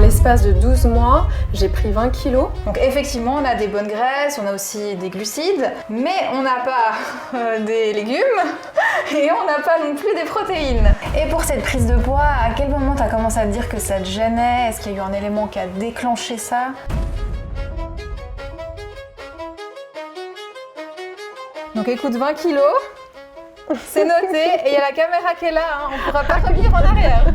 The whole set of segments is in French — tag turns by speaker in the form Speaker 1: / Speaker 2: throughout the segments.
Speaker 1: l'espace de 12 mois, j'ai pris 20 kilos.
Speaker 2: Donc effectivement, on a des bonnes graisses, on a aussi des glucides, mais on n'a pas des légumes et on n'a pas non plus des protéines. Et pour cette prise de poids, à quel moment tu as commencé à te dire que ça te gênait? Est-ce qu'il y a eu un élément qui a déclenché ça?
Speaker 1: Donc écoute, 20 kilos, c'est noté, et il y a la caméra qui est là, hein, on ne pourra pas revenir en arrière.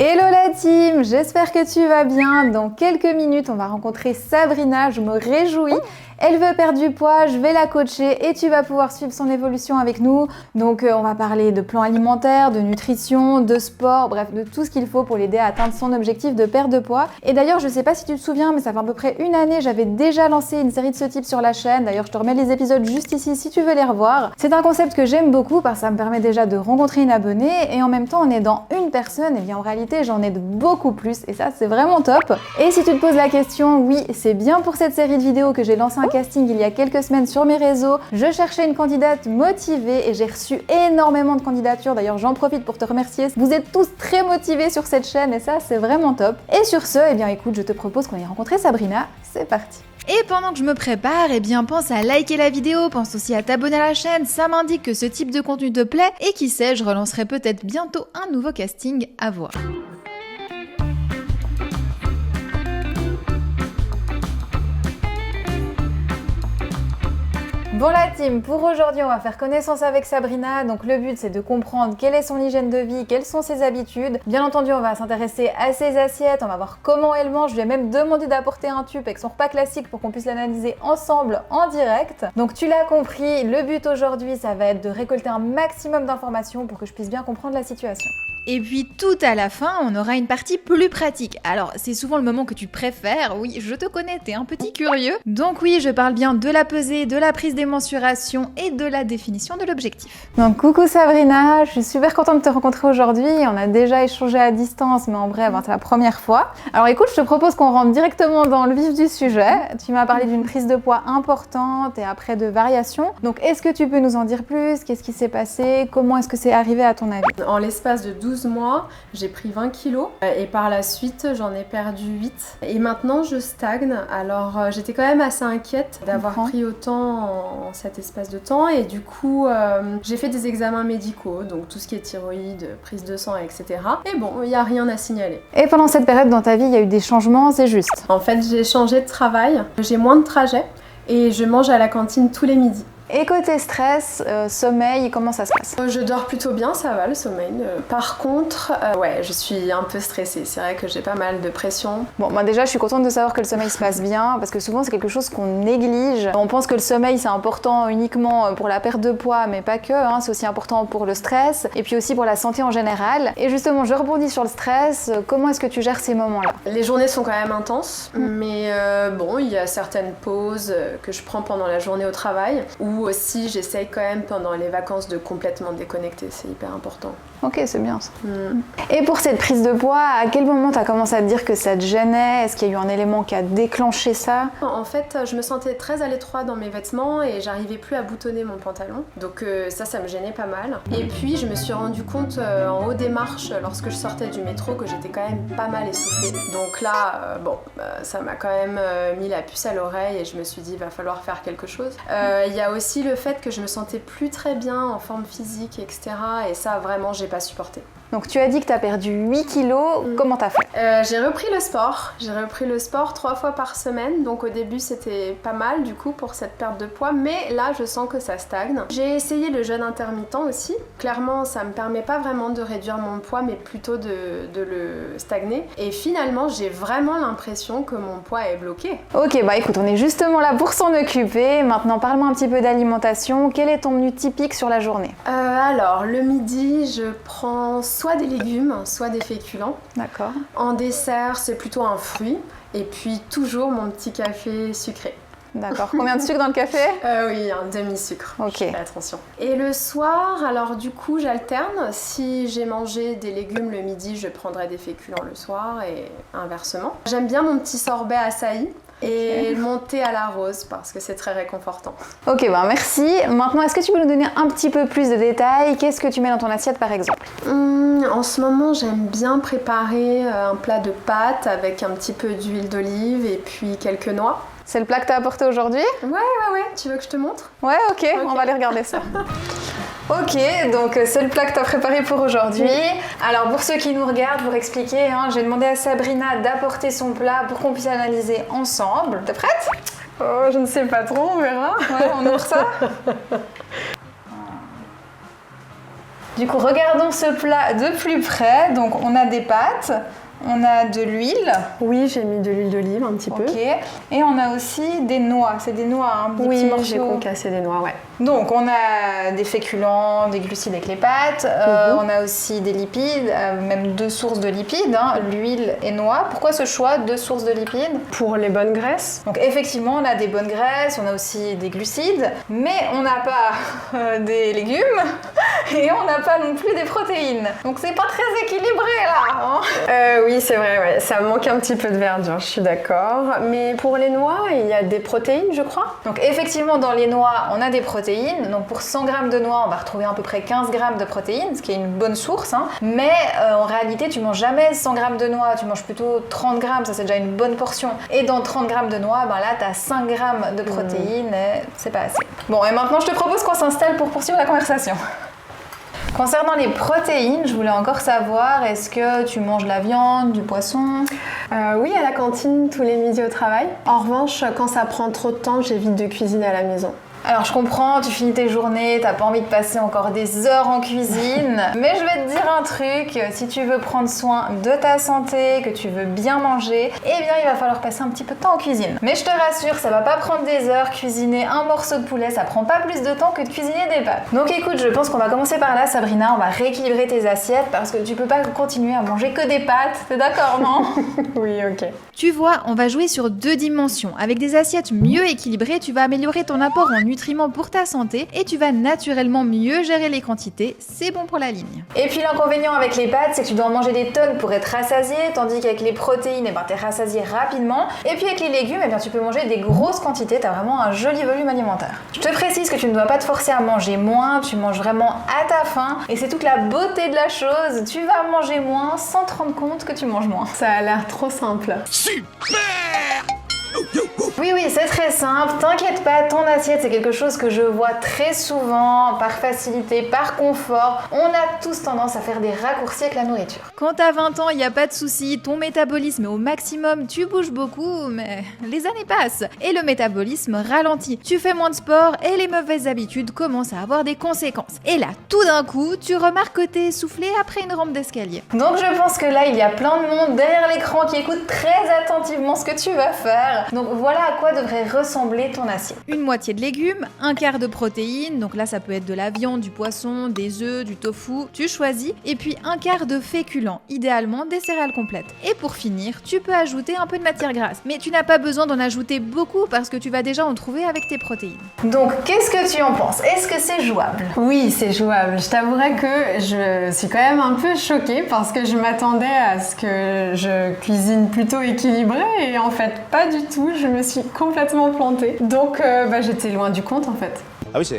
Speaker 1: Hello la team, j'espère que tu vas bien. Dans quelques minutes, on va rencontrer Sabrina, je me réjouis. Elle veut perdre du poids, je vais la coacher et tu vas pouvoir suivre son évolution avec nous. Donc on va parler de plan alimentaire, de nutrition, de sport, bref, de tout ce qu'il faut pour l'aider à atteindre son objectif de perte de poids. Et d'ailleurs, je sais pas si tu te souviens, mais ça fait à peu près une année, j'avais déjà lancé une série de ce type sur la chaîne. D'ailleurs, je te remets les épisodes juste ici si tu veux les revoir. C'est un concept que j'aime beaucoup parce que ça me permet déjà de rencontrer une abonnée et en même temps, on est dans une personne. Et bien en réalité, j'en aide beaucoup plus et ça, c'est vraiment top. Et si tu te poses la question, oui, c'est bien pour cette série de vidéos que j'ai lancé un casting il y a quelques semaines sur mes réseaux. Je cherchais une candidate motivée et j'ai reçu énormément de candidatures. D'ailleurs, j'en profite pour te remercier. Vous êtes tous très motivés sur cette chaîne et ça, c'est vraiment top. Et sur ce, eh bien écoute, je te propose qu'on aille rencontrer Sabrina. C'est parti.
Speaker 3: Et pendant que je me prépare, eh bien pense à liker la vidéo, pense aussi à t'abonner à la chaîne, ça m'indique que ce type de contenu te plaît et qui sait, je relancerai peut-être bientôt un nouveau casting à voir.
Speaker 2: Bon la team, pour aujourd'hui on va faire connaissance avec Sabrina, donc le but c'est de comprendre quelle est son hygiène de vie, quelles sont ses habitudes. Bien entendu on va s'intéresser à ses assiettes, on va voir comment elle mange, je lui ai même demandé d'apporter un tube avec son repas classique pour qu'on puisse l'analyser ensemble en direct. Donc tu l'as compris, le but aujourd'hui ça va être de récolter un maximum d'informations pour que je puisse bien comprendre la situation.
Speaker 3: Et puis tout à la fin, on aura une partie plus pratique. Alors c'est souvent le moment que tu préfères, oui je te connais, t'es un petit curieux. Donc oui, je parle bien de la pesée, de la prise des mensurations et de la définition de l'objectif.
Speaker 2: Donc coucou Sabrina, je suis super contente de te rencontrer aujourd'hui. On a déjà échangé à distance, mais en vrai c'est la première fois. Alors écoute, je te propose qu'on rentre directement dans le vif du sujet. Tu m'as parlé d'une prise de poids importante et après de variations. Donc est-ce que tu peux nous en dire plus? Qu'est-ce qui s'est passé? Comment est-ce que c'est arrivé à ton avis?
Speaker 1: En l'espace de 12 mois, j'ai pris 20 kilos et par la suite, j'en ai perdu 8. Et maintenant, je stagne. Alors j'étais quand même assez inquiète d'avoir pris autant en cet espace de temps et du coup j'ai fait des examens médicaux, donc tout ce qui est thyroïde, prise de sang, etc. Et bon, il n'y a rien à signaler.
Speaker 2: Et pendant cette période dans ta vie, il y a eu des changements, c'est juste?
Speaker 1: En fait, j'ai changé de travail, j'ai moins de trajets et je mange à la cantine tous les midis.
Speaker 2: Et côté stress, sommeil, comment ça se passe?
Speaker 1: Je dors plutôt bien, ça va le sommeil. Par contre, ouais, je suis un peu stressée. C'est vrai que j'ai pas mal de pression.
Speaker 2: Bon, moi déjà, je suis contente de savoir que le sommeil se passe bien parce que souvent c'est quelque chose qu'on néglige. On pense que le sommeil c'est important uniquement pour la perte de poids, mais pas que. Hein, c'est aussi important pour le stress et puis aussi pour la santé en général. Et justement, je rebondis sur le stress. Comment est-ce que tu gères ces moments-là?
Speaker 1: Les journées sont quand même intenses, mais bon, il y a certaines pauses que je prends pendant la journée au travail ou aussi j'essaye quand même pendant les vacances de complètement déconnecter, c'est hyper important.
Speaker 2: Ok, c'est bien ça. Et pour cette prise de poids, à quel moment tu as commencé à te dire que ça te gênait? Est-ce qu'il y a eu un élément qui a déclenché ça?
Speaker 1: En fait, je me sentais très à l'étroit dans mes vêtements et j'arrivais plus à boutonner mon pantalon. Donc ça me gênait pas mal. Et puis je me suis rendu compte en haut des marches, lorsque je sortais du métro, que j'étais quand même pas mal essoufflée. Donc là, ça m'a quand même mis la puce à l'oreille et je me suis dit, il va falloir faire quelque chose. Il y a aussi le fait que je me sentais plus très bien en forme physique, etc. Et ça, vraiment, j'ai pas supporté.
Speaker 2: Donc tu as dit que tu as perdu 8 kilos, comment t'as fait?
Speaker 1: J'ai repris le sport. J'ai repris le sport 3 fois par semaine. Donc au début c'était pas mal du coup pour cette perte de poids. Mais là je sens que ça stagne. J'ai essayé le jeûne intermittent aussi. Clairement ça me permet pas vraiment de réduire mon poids mais plutôt de le stagner. Et finalement j'ai vraiment l'impression que mon poids est bloqué.
Speaker 2: Ok, bah écoute, on est justement là pour s'en occuper. Maintenant parle-moi un petit peu d'alimentation. Quel est ton menu typique sur la journée?
Speaker 1: Alors le midi je prends soit des légumes, soit des féculents.
Speaker 2: D'accord.
Speaker 1: En dessert, c'est plutôt un fruit. Et puis toujours mon petit café sucré. D'accord. Combien de sucre dans le café?
Speaker 4: Oui, un demi-sucre.
Speaker 1: Ok.
Speaker 4: Je fais attention. Et le soir, alors du coup, j'alterne. Si j'ai mangé des légumes le midi, je prendrai des féculents le soir et inversement. J'aime bien mon petit sorbet açaï. Et mon thé à la rose parce que c'est très réconfortant.
Speaker 1: Ok, merci. Maintenant, est-ce que tu peux nous donner un petit peu plus de détails? Qu'est-ce que tu mets dans ton assiette par exemple?
Speaker 4: En ce moment, j'aime bien préparer un plat de pâtes avec un petit peu d'huile d'olive et puis quelques noix.
Speaker 1: C'est le plat que tu as apporté aujourd'hui?
Speaker 4: Ouais. Tu veux que je te montre?
Speaker 1: Ouais, ok, on va aller regarder ça. Ok, donc c'est le plat que tu as préparé pour aujourd'hui. Alors pour ceux qui nous regardent, pour expliquer, j'ai demandé à Sabrina d'apporter son plat pour qu'on puisse analyser ensemble. T'es prête?
Speaker 4: Oh, je ne sais pas trop, on verra.
Speaker 1: Ouais, on ouvre ça. Du coup, regardons ce plat de plus près. Donc on a des pâtes. On a de l'huile.
Speaker 4: Oui, j'ai mis de l'huile d'olive un petit peu.
Speaker 1: Ok. Et on a aussi des noix. C'est des noix, des petits morceaux.
Speaker 4: Oui, j'ai concassé des noix, ouais.
Speaker 1: Donc, on a des féculents, des glucides avec les pâtes. On a aussi des lipides, même 2 sources de lipides, l'huile et noix. Pourquoi ce choix, 2 sources de lipides?
Speaker 4: Pour les bonnes graisses.
Speaker 1: Donc, effectivement, on a des bonnes graisses, on a aussi des glucides, mais on n'a pas des légumes et on n'a pas non plus des protéines. Donc, c'est pas très équilibré là.
Speaker 4: Oui, c'est vrai, ouais. Ça manque un petit peu de verdure, je suis d'accord. Mais pour les noix, il y a des protéines, je crois.
Speaker 1: Donc effectivement, dans les noix, on a des protéines. Donc pour 100 g de noix, on va retrouver à peu près 15 g de protéines, ce qui est une bonne source. Mais en réalité, tu manges jamais 100 g de noix, tu manges plutôt 30 g, ça c'est déjà une bonne portion. Et dans 30 g de noix, là, tu as 5 g de protéines et c'est pas assez. Bon, et maintenant, je te propose qu'on s'installe pour poursuivre la conversation. Concernant les protéines, je voulais encore savoir, est-ce que tu manges de la viande, du poisson?
Speaker 4: Oui, à la cantine, tous les midis au travail. En revanche, quand ça prend trop de temps, j'évite de cuisiner à la maison.
Speaker 1: Alors je comprends, tu finis tes journées, t'as pas envie de passer encore des heures en cuisine, mais je vais te dire un truc, si tu veux prendre soin de ta santé, que tu veux bien manger, eh bien il va falloir passer un petit peu de temps en cuisine. Mais je te rassure, ça va pas prendre des heures, cuisiner un morceau de poulet, ça prend pas plus de temps que de cuisiner des pâtes. Donc écoute, je pense qu'on va commencer par là, Sabrina, on va rééquilibrer tes assiettes parce que tu peux pas continuer à manger que des pâtes, t'es d'accord, non?
Speaker 4: Oui, ok.
Speaker 3: Tu vois, on va jouer sur 2 dimensions. Avec des assiettes mieux équilibrées, tu vas améliorer ton apport en nutriments pour ta santé et tu vas naturellement mieux gérer les quantités, c'est bon pour la ligne.
Speaker 1: Et puis l'inconvénient avec les pâtes, c'est que tu dois en manger des tonnes pour être rassasié, tandis qu'avec les protéines, t'es rassasié rapidement. Et puis avec les légumes, tu peux manger des grosses quantités, t'as vraiment un joli volume alimentaire. Je te précise que tu ne dois pas te forcer à manger moins, tu manges vraiment à ta faim, et c'est toute la beauté de la chose, tu vas manger moins sans te rendre compte que tu manges moins.
Speaker 4: Ça a l'air trop simple.
Speaker 1: Oui, c'est très simple, t'inquiète pas, ton assiette c'est quelque chose que je vois très souvent, par facilité, par confort. On a tous tendance à faire des raccourcis avec la nourriture.
Speaker 3: Quand t'as 20 ans, y a pas de souci, ton métabolisme est au maximum, tu bouges beaucoup, mais les années passent et le métabolisme ralentit. Tu fais moins de sport et les mauvaises habitudes commencent à avoir des conséquences. Et là, tout d'un coup, tu remarques que t'es essoufflé après une rampe d'escalier.
Speaker 1: Donc je pense que là, il y a plein de monde derrière l'écran qui écoute très attentivement ce que tu vas faire. Donc voilà à quoi devrait ressembler ton assiette.
Speaker 3: Une moitié de légumes, un quart de protéines, donc là ça peut être de la viande, du poisson, des œufs, du tofu, tu choisis, et puis un quart de féculents, idéalement des céréales complètes. Et pour finir, tu peux ajouter un peu de matière grasse, mais tu n'as pas besoin d'en ajouter beaucoup parce que tu vas déjà en trouver avec tes protéines.
Speaker 1: Donc qu'est-ce que tu en penses? Est-ce que c'est jouable?
Speaker 4: Oui, c'est jouable. Je t'avouerai que je suis quand même un peu choquée parce que je m'attendais à ce que je cuisine plutôt équilibré et en fait pas du tout. Je me suis complètement plantée. Donc j'étais loin du compte en fait.
Speaker 5: Ah oui,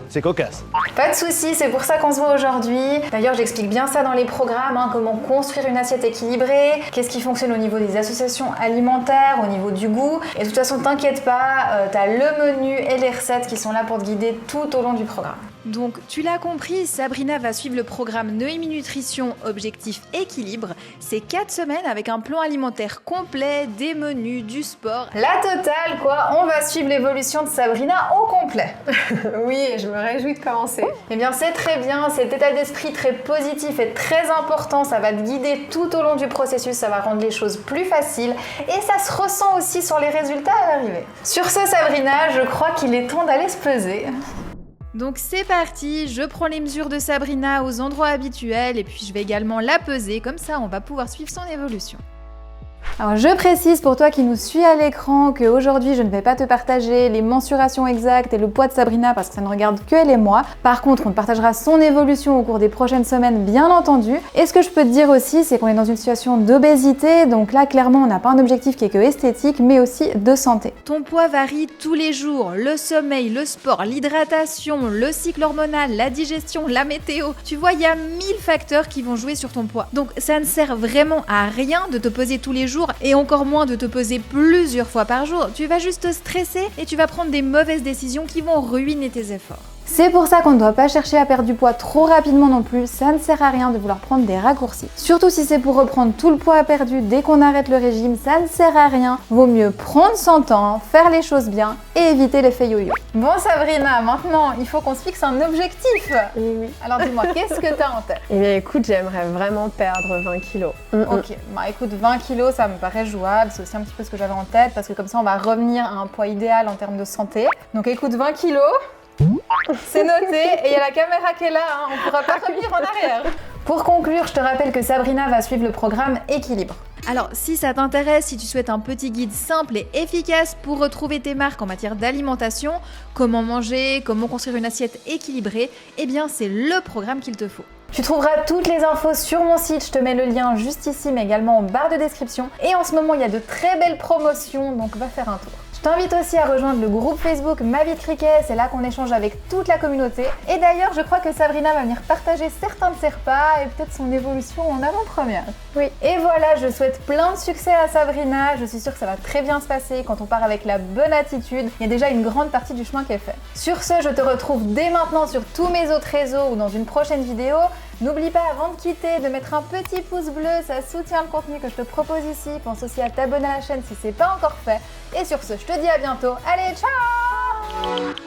Speaker 5: c'est cocasse.
Speaker 1: Pas de soucis, c'est pour ça qu'on se voit aujourd'hui. D'ailleurs, j'explique bien ça dans les programmes, comment construire une assiette équilibrée, qu'est-ce qui fonctionne au niveau des associations alimentaires, au niveau du goût. Et de toute façon, t'inquiète pas, t'as le menu et les recettes qui sont là pour te guider tout au long du programme.
Speaker 3: Donc, tu l'as compris, Sabrina va suivre le programme Noémie Nutrition Objectif Équilibre. C'est 4 semaines avec un plan alimentaire complet, des menus, du sport.
Speaker 1: La totale, quoi. On va suivre l'évolution de Sabrina au complet.
Speaker 4: Oui, et je me réjouis de commencer.
Speaker 1: Eh bien, c'est très bien. Cet état d'esprit très positif est très important. Ça va te guider tout au long du processus. Ça va rendre les choses plus faciles. Et ça se ressent aussi sur les résultats à l'arrivée. Sur ce, Sabrina, je crois qu'il est temps d'aller se peser.
Speaker 3: Donc c'est parti, je prends les mesures de Sabrina aux endroits habituels et puis je vais également la peser, comme ça on va pouvoir suivre son évolution.
Speaker 1: Alors je précise pour toi qui nous suit à l'écran qu'aujourd'hui je ne vais pas te partager les mensurations exactes et le poids de Sabrina parce que ça ne regarde que elle et moi. Par contre, on te partagera son évolution au cours des prochaines semaines, bien entendu. Et ce que je peux te dire aussi, c'est qu'on est dans une situation d'obésité, donc là clairement on n'a pas un objectif qui est que esthétique, mais aussi de santé.
Speaker 3: Ton poids varie tous les jours, le sommeil, le sport, l'hydratation, le cycle hormonal, la digestion, la météo. Tu vois, il y a 1000 facteurs qui vont jouer sur ton poids. Donc ça ne sert vraiment à rien de te peser tous les jours et encore moins de te peser plusieurs fois par jour. Tu vas juste te stresser et tu vas prendre des mauvaises décisions qui vont ruiner tes efforts.
Speaker 1: C'est pour ça qu'on ne doit pas chercher à perdre du poids trop rapidement non plus, ça ne sert à rien de vouloir prendre des raccourcis. Surtout si c'est pour reprendre tout le poids perdu dès qu'on arrête le régime, ça ne sert à rien. Vaut mieux prendre son temps, faire les choses bien et éviter l'effet yo-yo.
Speaker 2: Bon Sabrina, maintenant il faut qu'on se fixe un objectif.
Speaker 4: Oui.
Speaker 2: Alors dis-moi, qu'est-ce que t'as en tête?
Speaker 4: Eh bien écoute, j'aimerais vraiment perdre 20 kilos.
Speaker 2: Ok, bah écoute, 20 kilos ça me paraît jouable, c'est aussi un petit peu ce que j'avais en tête parce que comme ça on va revenir à un poids idéal en termes de santé. Donc écoute, 20 kilos, c'est noté et il y a la caméra qui est là, hein, on ne pourra pas revenir en arrière. Pour conclure, je te rappelle que Sabrina va suivre le programme Équilibre.
Speaker 3: Alors, si ça t'intéresse, si tu souhaites un petit guide simple et efficace pour retrouver tes marques en matière d'alimentation, comment manger, comment construire une assiette équilibrée, eh bien c'est le programme qu'il te faut.
Speaker 2: Tu trouveras toutes les infos sur mon site, je te mets le lien juste ici mais également en barre de description. Et en ce moment il y a de très belles promotions, donc va faire un tour. Je t'invite aussi à rejoindre le groupe Facebook Ma Vie de Cricket, c'est là qu'on échange avec toute la communauté. Et d'ailleurs, je crois que Sabrina va venir partager certains de ses repas et peut-être son évolution en avant-première.
Speaker 4: Oui.
Speaker 2: Et voilà, je souhaite plein de succès à Sabrina, je suis sûre que ça va très bien se passer quand on part avec la bonne attitude. Il y a déjà une grande partie du chemin qui est fait. Sur ce, je te retrouve dès maintenant sur tous mes autres réseaux ou dans une prochaine vidéo. N'oublie pas avant de quitter de mettre un petit pouce bleu, ça soutient le contenu que je te propose ici. Pense aussi à t'abonner à la chaîne si c'est pas encore fait. Et sur ce, je te dis à bientôt. Allez, ciao!